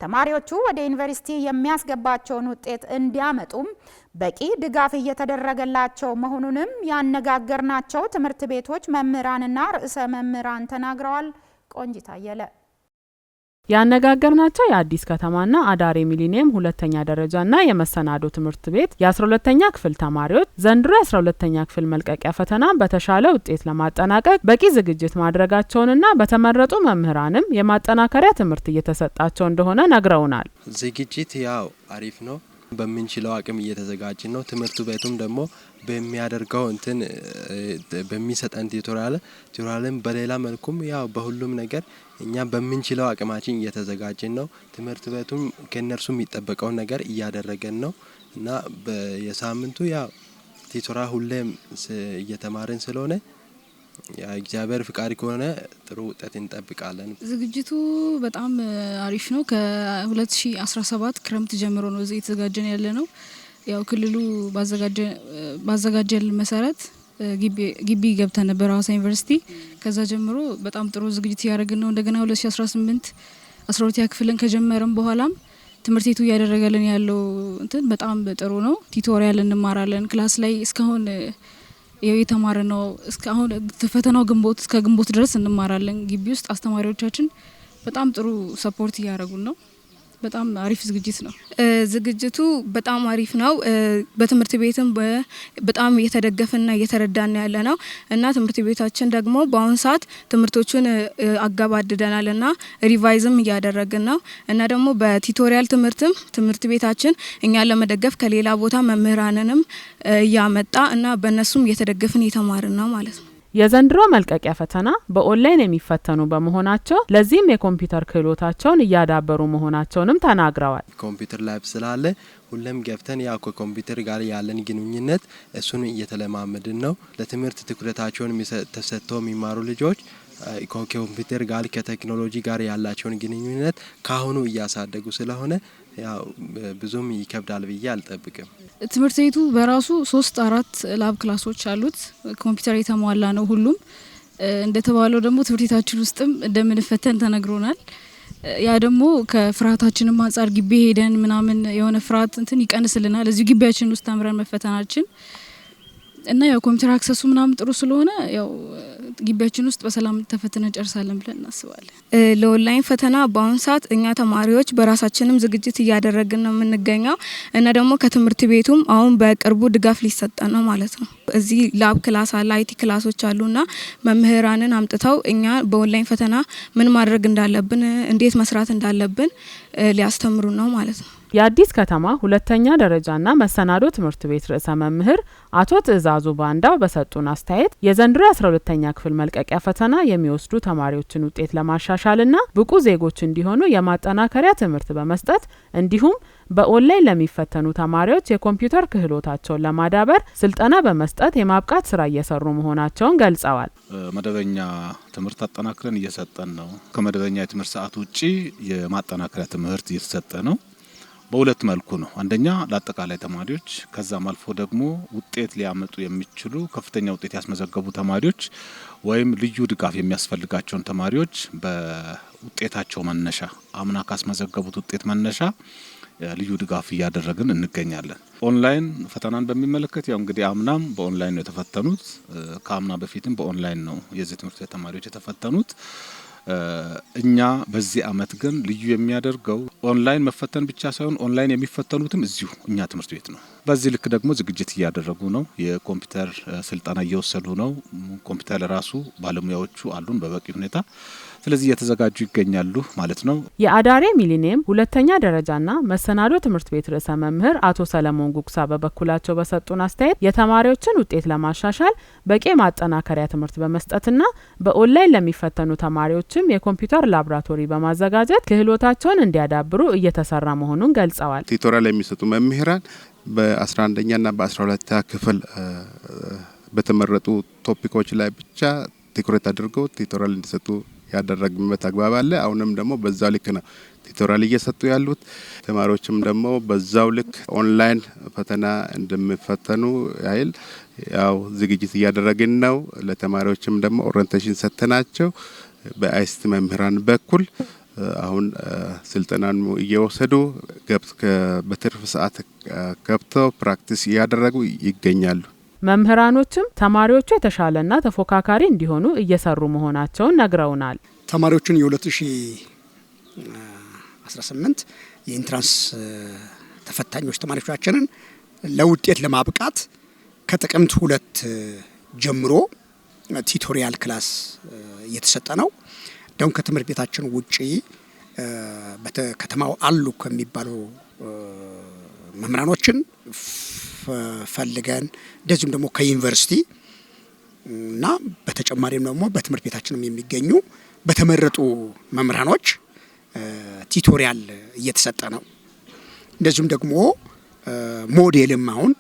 ተማሪዎቹ ወደ ዩኒቨርሲቲ የሚያስገባቸውን ውጤት እንዲያመጡም በቂ ድጋፍ እየተደረገላቸው መሆኑንም ያነጋገርናቸው ትምህርት ቤቶች መምህራንና ርዕሰ መምህራን ተናግረዋል። ቆንጂት አየለ ያነጋገርናቸው የአዲስ ከተማና አዳሬ ሚሊኒየም ሁለተኛ ደረጃና የመሰናዶ ትምህርት ቤት የ12ኛ ክፍል ተማሪዎች ዘንድሮ የ12ኛ ክፍል መልቀቂያ ፈተና በተሻለ ውጤት ለማጠናቀቅ በቂ ዝግጅት ማድረጋቸውንና በተመረጡ መምህራንም የማጠናከሪያ ትምህርት እየተሰጣቸው እንደሆነ ነግረውናል። ዝግጅት ያው አሪፍ ነው። በምንችለው አቅም እየተዘጋጀን ነው። ትምህርት ቤቱም ደግሞ በሚያደርገው እንትን በሚሰጠን ቲዩቶሪያልም በሌላ መልኩም ያው በሁሉም ነገር እኛ በምንችለው አቅማችን እየተዘጋጀን ነው። ትምህርት ቤቱም ከነርሱ የሚጠበቀውን ነገር እያደረገን ነው እና በየሳምንቱ ያው ቲዩቶሪያል ሁሌም እየተማረን ስለሆነ እግዚአብሔር ፍቃድ ከሆነ ጥሩ ውጤት እንጠብቃለን። ዝግጅቱ በጣም አሪፍ ነው። ከ2017 ክረምት ጀምሮ ነው እዚህ የተዘጋጀን ያለ ነው። ያው ክልሉ ባዘጋጀልን መሰረት ግቢ ገብተን ነበር ሐዋሳ ዩኒቨርሲቲ። ከዛ ጀምሮ በጣም ጥሩ ዝግጅት ያደረግን ነው። እንደገና 2018 12ኛ ክፍልን ከጀመረን በኋላም ትምህርት ቤቱ እያደረገልን ያለው እንትን በጣም ጥሩ ነው። ቲቶሪያል እንማራለን። ክላስ ላይ እስካሁን የተማረ ነው። እስካሁን ፈተናው እስከ ግንቦት ድረስ እንማራለን። ግቢ ውስጥ አስተማሪዎቻችን በጣም ጥሩ ሰፖርት እያደረጉን ነው። በጣም አሪፍ ዝግጅት ነው። ዝግጅቱ በጣም አሪፍ ነው። በትምህርት ቤትም በጣም እየተደገፈና እየተረዳን ያለ ነው እና ትምህርት ቤታችን ደግሞ በአሁኑ ሰዓት ትምህርቶቹን አገባድደናልና ሪቫይዝም እያደረግን ነው እና ደግሞ በቲቶሪያል ትምህርት ቤታችን እኛን ለመደገፍ ከሌላ ቦታ መምህራንንም እያመጣ እና በእነሱም እየተደገፍን እየተማርን ነው ማለት ነው። የዘንድሮ መልቀቂያ ፈተና በኦንላይን የሚፈተኑ በመሆናቸው ለዚህም የኮምፒውተር ክህሎታቸውን እያዳበሩ መሆናቸውንም ተናግረዋል። ኮምፒውተር ላብ ስላለ ሁለም ገብተን ያው ከኮምፒውተር ጋር ያለን ግንኙነት እሱን እየተለማመድን ነው። ለትምህርት ትኩረታቸውን ተሰጥተው የሚማሩ ልጆች ከኮምፒውተር ጋር ከቴክኖሎጂ ጋር ያላቸውን ግንኙነት ካሁኑ እያሳደጉ ስለሆነ ያው ብዙም ይከብዳል ብዬ አልጠብቅም። ትምህርት ቤቱ በራሱ 3-4 ላብ ክላሶች አሉት። ኮምፒውተር የተሟላ ነው ሁሉም። እንደተባለው ደግሞ ትምህርት ቤታችን ውስጥም እንደምንፈተን ተነግሮናል። ያ ደግሞ ከፍርሃታችንም አንጻር ግቢ ሄደን ምናምን የሆነ ፍርሃት እንትን ይቀንስልናል። እዚሁ ግቢያችን ውስጥ ተምረን መፈተናችን እና ያው ኮምፒውተር አክሰሱ ምናምን ጥሩ ስለሆነ ያው ግቢያችን ውስጥ በሰላም ተፈትነን ጨርሳለን ብለን እናስባለን። ለኦንላይን ፈተና በአሁኑ ሰዓት እኛ ተማሪዎች በራሳችንም ዝግጅት እያደረግን ነው የምንገኘው እና ደግሞ ከትምህርት ቤቱም አሁን በቅርቡ ድጋፍ ሊሰጠን ነው ማለት ነው። እዚህ ላብ ክላስ አለ፣ አይቲ ክላሶች አሉና መምህራንን አምጥተው እኛ በኦንላይን ፈተና ምን ማድረግ እንዳለብን፣ እንዴት መስራት እንዳለብን ሊያስተምሩ ነው ማለት ነው። የአዲስ ከተማ ሁለተኛ ደረጃና መሰናዶ ትምህርት ቤት ርዕሰ መምህር አቶ ትዕዛዙ ባንዳው በሰጡን አስተያየት የዘንድሮ 12ኛ ክፍል መልቀቂያ ፈተና የሚወስዱ ተማሪዎችን ውጤት ለማሻሻልና ብቁ ዜጎች እንዲሆኑ የማጠናከሪያ ትምህርት በመስጠት እንዲሁም በኦንላይን ለሚፈተኑ ተማሪዎች የኮምፒውተር ክህሎታቸውን ለማዳበር ስልጠና በመስጠት የማብቃት ስራ እየሰሩ መሆናቸውን ገልጸዋል። መደበኛ ትምህርት አጠናክረን እየሰጠን ነው። ከመደበኛ የትምህርት ሰዓት ውጪ የማጠናከሪያ ትምህርት እየተሰጠ ነው። በሁለት መልኩ ነው። አንደኛ ለአጠቃላይ ተማሪዎች፣ ከዛም አልፎ ደግሞ ውጤት ሊያመጡ የሚችሉ ከፍተኛ ውጤት ያስመዘገቡ ተማሪዎች ወይም ልዩ ድጋፍ የሚያስፈልጋቸውን ተማሪዎች በውጤታቸው መነሻ አምና ካስመዘገቡት ውጤት መነሻ ልዩ ድጋፍ እያደረግን እንገኛለን። ኦንላይን ፈተናን በሚመለከት ያው እንግዲህ አምናም በኦንላይን ነው የተፈተኑት። ከአምና በፊትም በኦንላይን ነው የዚህ ትምህርት ቤት ተማሪዎች የተፈተኑት። እኛ በዚህ አመት ግን ልዩ የሚያደርገው ኦንላይን መፈተን ብቻ ሳይሆን ኦንላይን የሚፈተኑትም እዚሁ እኛ ትምህርት ቤት ነው። በዚህ ልክ ደግሞ ዝግጅት እያደረጉ ነው። የኮምፒውተር ስልጠና እየወሰዱ ነው። ኮምፒውተር ራሱ ባለሙያዎቹ አሉን በበቂ ሁኔታ። ስለዚህ እየተዘጋጁ ይገኛሉ ማለት ነው። የአዳሬ ሚሊኒየም ሁለተኛ ደረጃና መሰናዶ ትምህርት ቤት ርዕሰ መምህር አቶ ሰለሞን ጉግሳ በበኩላቸው በሰጡን አስተያየት የተማሪዎችን ውጤት ለማሻሻል በቂ ማጠናከሪያ ትምህርት በመስጠትና በኦንላይን ለሚፈተኑ ተማሪዎችም የኮምፒውተር ላቦራቶሪ በማዘጋጀት ክህሎታቸውን እንዲያዳብሩ እየተሰራ መሆኑን ገልጸዋል። ቲቶሪያል የሚሰጡ መምህራን በ11ኛና በ12ኛ ክፍል በተመረጡ ቶፒኮች ላይ ብቻ ትኩረት አድርገው ቲቶሪያል እንዲሰጡ ያደረግበት አግባብ አለ። አሁንም ደግሞ በዛው ልክ ነው ቲቶሪያል እየሰጡ ያሉት። ተማሪዎችም ደግሞ በዛው ልክ ኦንላይን ፈተና እንደሚፈተኑ ያህል ያው ዝግጅት እያደረግን ነው። ለተማሪዎችም ደግሞ ኦሪንቴሽን ሰጥተናቸው በአይሲቲ መምህራን በኩል አሁን ስልጠናን እየወሰዱ በትርፍ ሰዓት ገብተው ፕራክቲስ እያደረጉ ይገኛሉ። መምህራኖችም ተማሪዎቹ የተሻለና ተፎካካሪ እንዲሆኑ እየሰሩ መሆናቸውን ነግረውናል። ተማሪዎቹን የ2018 የኢንትራንስ ተፈታኞች ተማሪዎቻችንን ለውጤት ለማብቃት ከጥቅምት 2 ጀምሮ ቲቶሪያል ክላስ እየተሰጠ ነው። ደግሞ ከትምህርት ቤታችን ውጪ በከተማው አሉ ከሚባሉ መምህራኖችን ፈልገን እንደዚሁም ደግሞ ከዩኒቨርሲቲ እና በተጨማሪም ደግሞ በትምህርት ቤታችንም የሚገኙ በተመረጡ መምህራኖች ቲቶሪያል እየተሰጠ ነው። እንደዚሁም ደግሞ ሞዴልም አሁን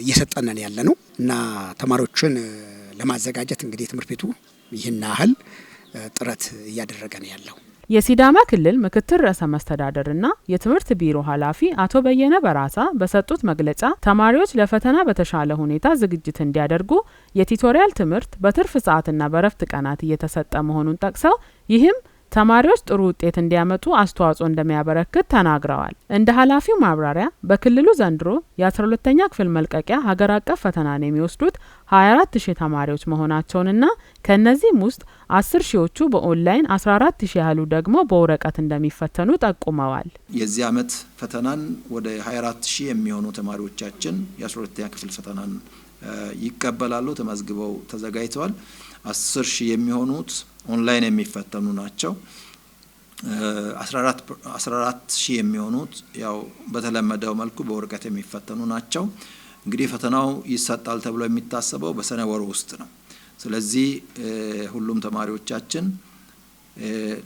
እየሰጠነን ያለ ነው እና ተማሪዎችን ለማዘጋጀት እንግዲህ ትምህርት ቤቱ ይህን ያህል ጥረት እያደረገ ነው ያለው። የሲዳማ ክልል ምክትል ርዕሰ መስተዳድርና የትምህርት ቢሮ ኃላፊ አቶ በየነ በራሳ በሰጡት መግለጫ ተማሪዎች ለፈተና በተሻለ ሁኔታ ዝግጅት እንዲያደርጉ የቲቶሪያል ትምህርት በትርፍ ሰዓትና በረፍት ቀናት እየተሰጠ መሆኑን ጠቅሰው ይህም ተማሪዎች ጥሩ ውጤት እንዲያመጡ አስተዋጽኦ እንደሚያበረክት ተናግረዋል። እንደ ኃላፊው ማብራሪያ በክልሉ ዘንድሮ የ12ኛ ክፍል መልቀቂያ ሀገር አቀፍ ፈተናን የሚወስዱት 24000 ተማሪዎች መሆናቸውንና ከነዚህም ውስጥ 10000ዎቹ በኦንላይን 14000 ያህሉ ደግሞ በወረቀት እንደሚፈተኑ ጠቁመዋል። የዚህ ዓመት ፈተናን ወደ 24000 የሚሆኑ ተማሪዎቻችን የ12ኛ ክፍል ፈተናን ይቀበላሉ። ተመዝግበው ተዘጋጅተዋል። 10000 የሚሆኑት ኦንላይን የሚፈተኑ ናቸው። 14000 የሚሆኑት ያው በተለመደው መልኩ በወረቀት የሚፈተኑ ናቸው። እንግዲህ ፈተናው ይሰጣል ተብሎ የሚታሰበው በሰኔ ወር ውስጥ ነው። ስለዚህ ሁሉም ተማሪዎቻችን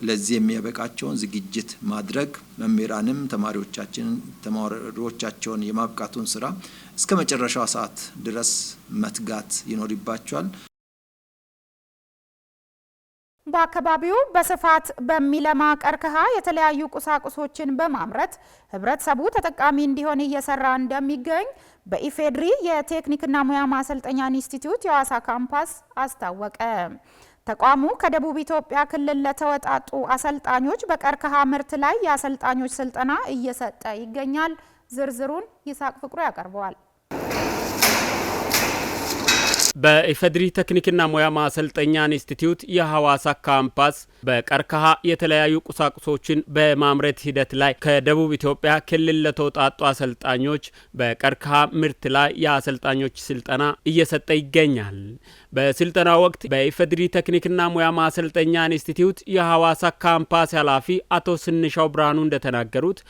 ለዚህ የሚያበቃቸውን ዝግጅት ማድረግ መምህራንም ተማሪዎቻቸውን የማብቃቱን ስራ እስከ መጨረሻው ሰዓት ድረስ መትጋት ይኖርባቸዋል። በአካባቢው በስፋት በሚለማ ቀርከሃ የተለያዩ ቁሳቁሶችን በማምረት ህብረተሰቡ ተጠቃሚ እንዲሆን እየሰራ እንደሚገኝ በኢፌድሪ የቴክኒክና ሙያ ማሰልጠኛ ኢንስቲትዩት የሐዋሳ ካምፓስ አስታወቀ። ተቋሙ ከደቡብ ኢትዮጵያ ክልል ለተወጣጡ አሰልጣኞች በቀርከሃ ምርት ላይ የአሰልጣኞች ስልጠና እየሰጠ ይገኛል። ዝርዝሩን ይሳቅ ፍቅሩ ያቀርበዋል። በኢፌድሪ ቴክኒክና ሙያ ማሰልጠኛ ኢንስቲትዩት የሐዋሳ ካምፓስ በቀርከሃ የተለያዩ ቁሳቁሶችን በማምረት ሂደት ላይ ከደቡብ ኢትዮጵያ ክልል ለተውጣጡ አሰልጣኞች በቀርከሃ ምርት ላይ የአሰልጣኞች ስልጠና እየሰጠ ይገኛል። በስልጠና ወቅት በኢፌድሪ ቴክኒክና ሙያ ማሰልጠኛ ኢንስቲትዩት የሐዋሳ ካምፓስ ኃላፊ አቶ ስንሻው ብርሃኑ እንደተናገሩት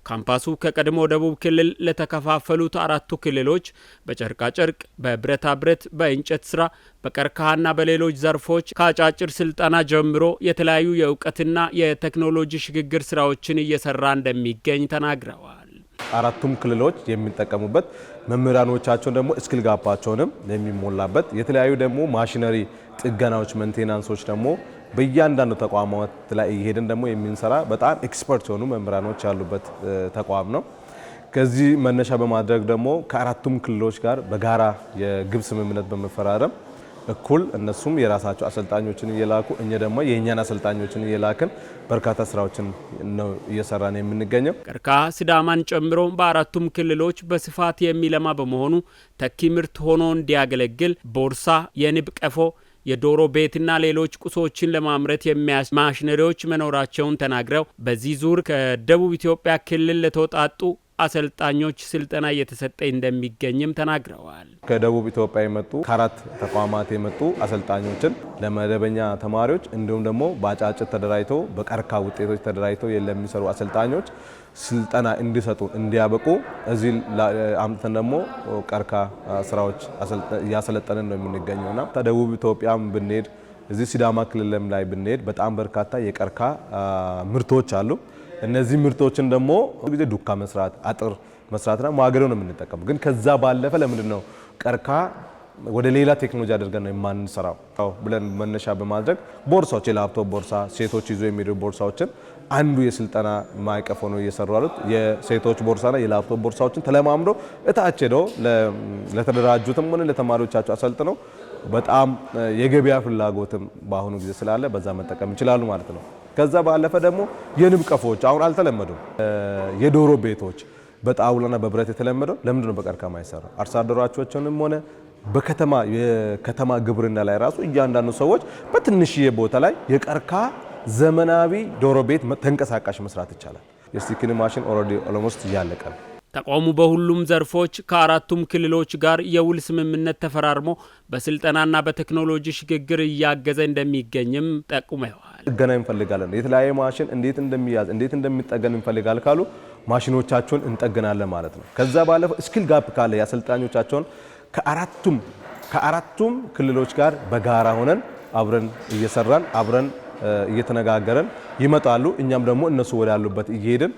ካምፓሱ ከቀድሞ ደቡብ ክልል ለተከፋፈሉት 4 ክልሎች በጨርቃጨርቅ፣ በብረታ ብረት፣ በእንጨት ስራ፣ በቀርከሃና በሌሎች ዘርፎች ከአጫጭር ስልጠና ጀምሮ የተለያዩ የእውቀትና የቴክኖሎጂ ሽግግር ስራዎችን እየሰራ እንደሚገኝ ተናግረዋል። 4ቱም ክልሎች የሚጠቀሙበት መምህራኖቻቸውን ደግሞ ስኪል ጋፓቸውንም የሚሞላበት የተለያዩ ደግሞ ማሽነሪ ጥገናዎች ሜንቴናንሶች ደግሞ በእያንዳንዱ ተቋማት ላይ እየሄድን ደግሞ የምንሰራ በጣም ኤክስፐርት የሆኑ መምህራኖች ያሉበት ተቋም ነው። ከዚህ መነሻ በማድረግ ደግሞ ከ4ቱም ክልሎች ጋር በጋራ የግብ ስምምነት በመፈራረም እኩል እነሱም የራሳቸው አሰልጣኞችን እየላኩ እኛ ደግሞ የኛን አሰልጣኞችን እየላክን በርካታ ስራዎችን ነው እየሰራን የምንገኘው። ቀርከሃ ሲዳማን ጨምሮ በ4ቱም ክልሎች በስፋት የሚለማ በመሆኑ ተኪ ምርት ሆኖ እንዲያገለግል ቦርሳ፣ የንብ ቀፎ፣ የዶሮ ቤትና ሌሎች ቁሶችን ለማምረት የሚያስ ማሽነሪዎች መኖራቸውን ተናግረው በዚህ ዙር ከደቡብ ኢትዮጵያ ክልል ለተወጣጡ አሰልጣኞች ስልጠና እየተሰጠ እንደሚገኝም ተናግረዋል። ከደቡብ ኢትዮጵያ የመጡ ከ4 ተቋማት የመጡ አሰልጣኞችን ለመደበኛ ተማሪዎች እንዲሁም ደግሞ በአጫጭር ተደራጅተው በቀርከሃ ውጤቶች ተደራጅተው ለሚሰሩ አሰልጣኞች ስልጠና እንዲሰጡ እንዲያበቁ እዚህ አምጥተን ደግሞ ቀርከሃ ስራዎች እያሰለጠንን ነው የምንገኘውና ደቡብ ኢትዮጵያም ብንሄድ እዚህ ሲዳማ ክልልም ላይ ብንሄድ በጣም በርካታ የቀርከሃ ምርቶች አሉ። እነዚህ ምርቶችን ደግሞ ጊዜ ዱካ መስራት፣ አጥር መስራትና ማገዶ ነው የምንጠቀመው። ግን ከዛ ባለፈ ለምንድን ነው ቀርከሃ ወደ ሌላ ቴክኖሎጂ አድርገን ነው የማንሰራው ብለን መነሻ በማድረግ ቦርሳዎች፣ የላፕቶፕ ቦርሳ፣ ሴቶች ይዞ የሚሄዱ ቦርሳዎችን አንዱ የስልጠና ማዕቀፍ ሆኖ እየሰሩ ያሉት የሴቶች ቦርሳና የላፕቶፕ ቦርሳዎችን ተለማምዶ እታች ሄደው ለተደራጁትም ሆነ ለተማሪዎቻቸው አሰልጥነው በጣም የገበያ ፍላጎትም በአሁኑ ጊዜ ስላለ በዛ መጠቀም ይችላሉ ማለት ነው። ከዛ ባለፈ ደግሞ የንብ ቀፎዎች አሁን አልተለመዱም። የዶሮ ቤቶች በጣውላና በብረት የተለመደው ለምንድን ነው በቀርከሃ የማይሰራው? አርሶ አደሮቻችንም ሆነ የከተማ ግብርና ላይ ራሱ እያንዳንዱ ሰዎች በትንሽዬ ቦታ ላይ የቀርከሃ ዘመናዊ ዶሮ ቤት ተንቀሳቃሽ መስራት ይቻላል። የስቲክኒ ማሽን ኦልሬዲ ኦልሞስት እያለቀ ነው። ተቋሙ በሁሉም ዘርፎች ከ4ቱም ክልሎች ጋር የውል ስምምነት ተፈራርሞ በስልጠናና በቴክኖሎጂ ሽግግር እያገዘ እንደሚገኝም ጠቁመዋል። ጥገና እንፈልጋለን። የተለያየ ማሽን እንዴት እንደሚያዝ እንዴት እንደሚጠገን እንፈልጋለን ካሉ ማሽኖቻቸውን እንጠግናለን ማለት ነው። ከዛ ባለፈ ስኪል ጋፕ ካለ የአሰልጣኞቻቸውን ከአራቱም ክልሎች ጋር በጋራ ሆነን አብረን እየሰራን አብረን እየተነጋገረን ይመጣሉ። እኛም ደግሞ እነሱ ወዳሉበት እየሄድን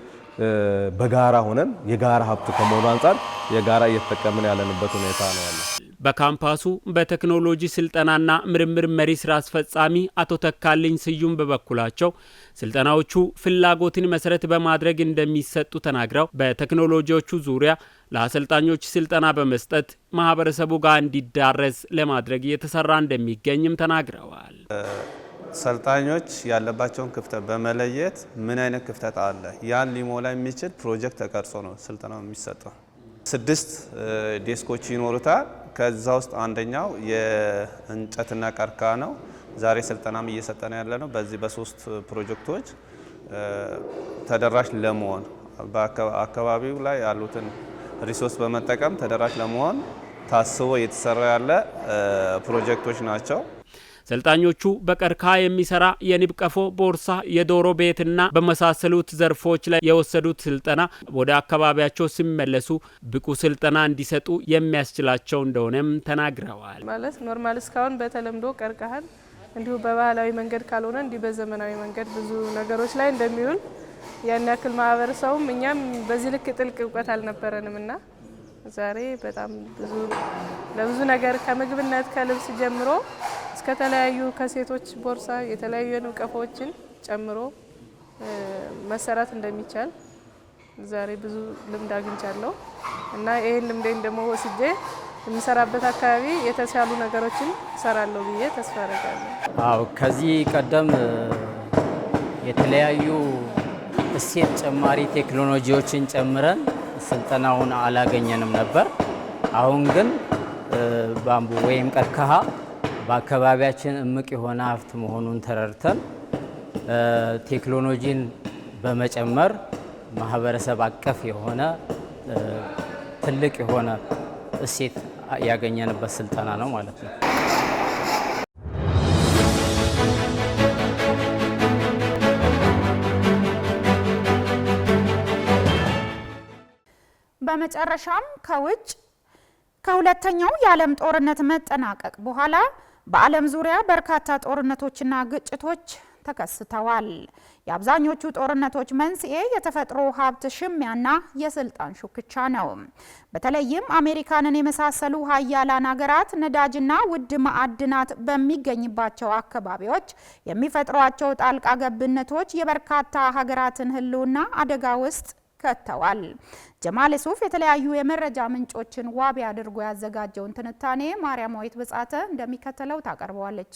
በጋራ ሆነን የጋራ ሀብት ከመሆኑ አንጻር የጋራ እየተጠቀምን ያለንበት ሁኔታ ነው ያለው። በካምፓሱ በቴክኖሎጂ ስልጠናና ምርምር መሪ ስራ አስፈጻሚ አቶ ተካልኝ ስዩም በበኩላቸው ስልጠናዎቹ ፍላጎትን መሰረት በማድረግ እንደሚሰጡ ተናግረው በቴክኖሎጂዎቹ ዙሪያ ለአሰልጣኞች ስልጠና በመስጠት ማህበረሰቡ ጋር እንዲዳረስ ለማድረግ እየተሰራ እንደሚገኝም ተናግረዋል። ሰልጣኞች ያለባቸውን ክፍተት በመለየት ምን አይነት ክፍተት አለ ያን ሊሞላ የሚችል ፕሮጀክት ተቀርጾ ነው ስልጠናው የሚሰጠው። 6 ዴስኮች ይኖሩታል። ከዛ ውስጥ አንደኛው የእንጨትና ቀርከሃ ነው። ዛሬ ስልጠናም እየሰጠን ያለ ነው። በዚህ በ3 ፕሮጀክቶች ተደራሽ ለመሆን በአካባቢው ላይ ያሉትን ሪሶርስ በመጠቀም ተደራሽ ለመሆን ታስቦ የተሰራ ያለ ፕሮጀክቶች ናቸው። ሰልጣኞቹ በቀርከሃ የሚሰራ የንብ ቀፎ፣ ቦርሳ፣ የዶሮ ቤትና በመሳሰሉት ዘርፎች ላይ የወሰዱት ስልጠና ወደ አካባቢያቸው ሲመለሱ ብቁ ስልጠና እንዲሰጡ የሚያስችላቸው እንደሆነም ተናግረዋል። ማለት ኖርማል እስካሁን በተለምዶ ቀርከሃን እንዲሁ በባህላዊ መንገድ ካልሆነ እንዲህ በዘመናዊ መንገድ ብዙ ነገሮች ላይ እንደሚውል ያን ያክል ማህበረሰቡም እኛም በዚህ ልክ ጥልቅ እውቀት አልነበረንምና ዛሬ በጣም ለብዙ ነገር ከምግብነት ከልብስ ጀምሮ እስከ ተለያዩ ከሴቶች ቦርሳ የተለያዩ የንብ ቀፎዎችን ጨምሮ መሰራት እንደሚቻል ዛሬ ብዙ ልምድ አግኝቻለሁ እና ይሄን ልምዴን ደግሞ ወስጄ የምሰራበት አካባቢ የተሻሉ ነገሮችን እሰራለሁ ብዬ ተስፋ አደርጋለሁ። አዎ ከዚህ ቀደም የተለያዩ እሴት ጨማሪ ቴክኖሎጂዎችን ጨምረን ስልጠናውን አላገኘንም ነበር። አሁን ግን ባምቡ ወይም ቀርከሃ በአካባቢያችን እምቅ የሆነ ሀብት መሆኑን ተረድተን ቴክኖሎጂን በመጨመር ማህበረሰብ አቀፍ የሆነ ትልቅ የሆነ እሴት ያገኘንበት ስልጠና ነው ማለት ነው። በመጨረሻም ከሁለተኛው የዓለም ጦርነት መጠናቀቅ በኋላ በዓለም ዙሪያ በርካታ ጦርነቶችና ግጭቶች ተከስተዋል። የአብዛኞቹ ጦርነቶች መንስኤ የተፈጥሮ ሀብት ሽሚያና የስልጣን ሹክቻ ነው። በተለይም አሜሪካንን የመሳሰሉ ሀያላን ሀገራት ነዳጅና ውድ ማዕድናት በሚገኝባቸው አካባቢዎች የሚፈጥሯቸው ጣልቃ ገብነቶች የበርካታ ሀገራትን ሕልውና አደጋ ውስጥ ከተዋል። ጀማል ሱፍ የተለያዩ የመረጃ ምንጮችን ዋቢ አድርጎ ያዘጋጀውን ትንታኔ ማርያማዊት ብጻተ እንደሚከተለው ታቀርበዋለች።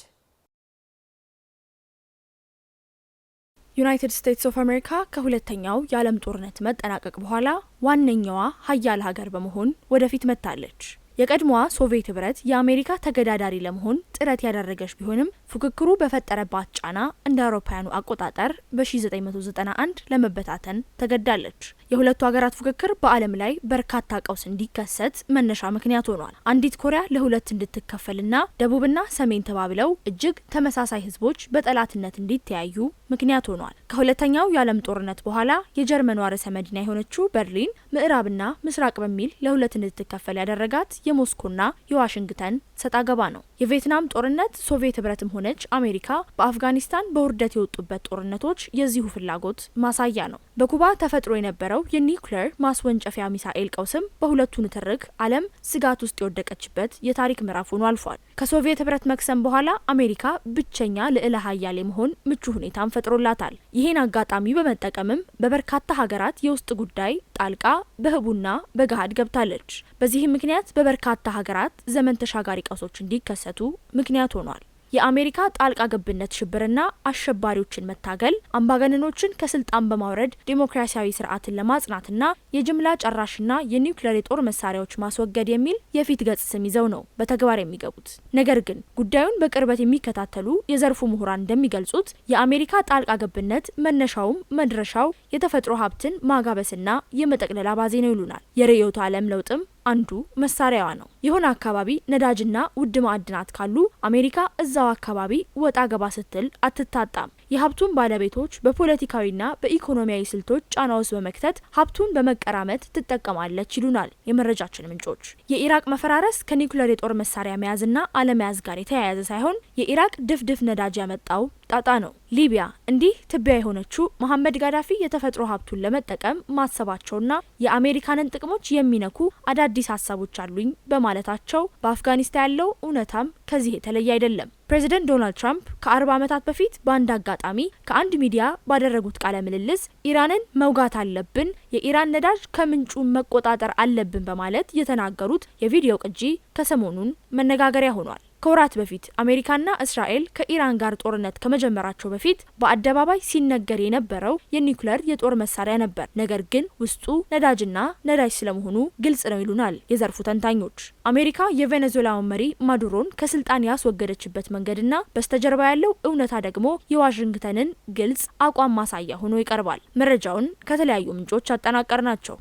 ዩናይትድ ስቴትስ ኦፍ አሜሪካ ከሁለተኛው የዓለም ጦርነት መጠናቀቅ በኋላ ዋነኛዋ ሀያል ሀገር በመሆን ወደፊት መጥታለች። የቀድሞዋ ሶቪየት ህብረት የአሜሪካ ተገዳዳሪ ለመሆን ጥረት ያደረገች ቢሆንም ፉክክሩ በፈጠረባት ጫና እንደ አውሮፓውያኑ አቆጣጠር በ1991 ለመበታተን ተገዳለች። የሁለቱ ሀገራት ፉክክር በዓለም ላይ በርካታ ቀውስ እንዲከሰት መነሻ ምክንያት ሆኗል። አንዲት ኮሪያ ለሁለት እንድትከፈልና ደቡብና ሰሜን ተባብለው እጅግ ተመሳሳይ ህዝቦች በጠላትነት እንዲተያዩ ምክንያት ሆኗል። ከሁለተኛው የዓለም ጦርነት በኋላ የጀርመኗ ርዕሰ መዲና የሆነችው በርሊን ምዕራብና ምስራቅ በሚል ለሁለት እንድትከፈል ያደረጋት የሞስኮና የዋሽንግተን ሰጣ ገባ ነው። የቪየትናም ጦርነት ሶቪየት ህብረትም ሆነች አሜሪካ በአፍጋኒስታን በውርደት የወጡበት ጦርነቶች የዚሁ ፍላጎት ማሳያ ነው። በኩባ ተፈጥሮ የነበረው የኒውክሌር ማስወንጨፊያ ሚሳኤል ቀውስም በሁለቱ ንትርክ ዓለም ስጋት ውስጥ የወደቀችበት የታሪክ ምዕራፍ ሆኖ አልፏል። ከሶቪየት ህብረት መክሰም በኋላ አሜሪካ ብቸኛ ልዕለ ሀያል የመሆን ምቹ ሁኔታን ፈጥሮላታል። ይህን አጋጣሚ በመጠቀምም በበርካታ ሀገራት የውስጥ ጉዳይ ጣልቃ በህቡና በገሃድ ገብታለች። በዚህም ምክንያት በበርካታ ሀገራት ዘመን ተሻጋሪ ቀውሶች እንዲከሰቱ ምክንያት ሆኗል። የአሜሪካ ጣልቃ ገብነት ሽብርና አሸባሪዎችን መታገል አምባገነኖችን ከስልጣን በማውረድ ዴሞክራሲያዊ ስርዓትን ለማጽናትና የጅምላ ጨራሽና የኒውክሌር የጦር መሳሪያዎች ማስወገድ የሚል የፊት ገጽ ስም ይዘው ነው በተግባር የሚገቡት። ነገር ግን ጉዳዩን በቅርበት የሚከታተሉ የዘርፉ ምሁራን እንደሚገልጹት የአሜሪካ ጣልቃ ገብነት መነሻውም መድረሻው የተፈጥሮ ሀብትን ማጋበስና የመጠቅለል አባዜ ነው ይሉናል። የርዕዮተ ዓለም ለውጥም አንዱ መሳሪያዋ ነው። የሆነ አካባቢ ነዳጅና ውድ ማዕድናት ካሉ አሜሪካ እዛው አካባቢ ወጣ ገባ ስትል አትታጣም። የሀብቱን ባለቤቶች በፖለቲካዊና በኢኮኖሚያዊ ስልቶች ጫና ውስጥ በመክተት ሀብቱን በመቀራመት ትጠቀማለች ይሉናል የመረጃችን ምንጮች። የኢራቅ መፈራረስ ከኒውክሌር የጦር መሳሪያ መያዝና አለመያዝ ጋር የተያያዘ ሳይሆን የኢራቅ ድፍድፍ ነዳጅ ያመጣው ጣጣ ነው። ሊቢያ እንዲህ ትቢያ የሆነችው መሐመድ ጋዳፊ የተፈጥሮ ሀብቱን ለመጠቀም ማሰባቸውና የአሜሪካንን ጥቅሞች የሚነኩ አዳዲስ ሀሳቦች አሉኝ በማለታቸው በአፍጋኒስታን ያለው እውነታም ከዚህ የተለየ አይደለም። ፕሬዚደንት ዶናልድ ትራምፕ ከ40 ዓመታት በፊት በአንድ አጋጣሚ ከአንድ ሚዲያ ባደረጉት ቃለ ምልልስ ኢራንን መውጋት አለብን፣ የኢራን ነዳጅ ከምንጩ መቆጣጠር አለብን በማለት የተናገሩት የቪዲዮ ቅጂ ከሰሞኑን መነጋገሪያ ሆኗል። ከወራት በፊት አሜሪካና እስራኤል ከኢራን ጋር ጦርነት ከመጀመራቸው በፊት በአደባባይ ሲነገር የነበረው የኒውክሌር የጦር መሳሪያ ነበር። ነገር ግን ውስጡ ነዳጅና ነዳጅ ስለመሆኑ ግልጽ ነው ይሉናል የዘርፉ ተንታኞች። አሜሪካ የቬኔዙዌላውን መሪ ማዱሮን ከስልጣን ያስወገደችበት መንገድና በስተጀርባ ያለው እውነታ ደግሞ የዋሽንግተንን ግልጽ አቋም ማሳያ ሆኖ ይቀርባል። መረጃውን ከተለያዩ ምንጮች አጠናቀርናቸው።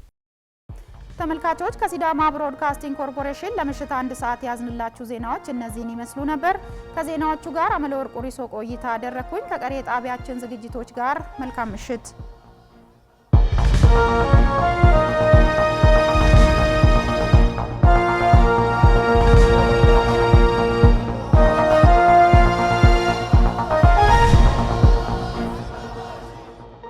ተመልካቾች ከሲዳማ ብሮድካስቲንግ ኮርፖሬሽን ለምሽት 1 ሰዓት ያዝንላችሁ ዜናዎች እነዚህን ይመስሉ ነበር። ከዜናዎቹ ጋር አመለወርቅ ሪሶ ቆይታ አደረኩኝ። ከቀሪ ጣቢያችን ዝግጅቶች ጋር መልካም ምሽት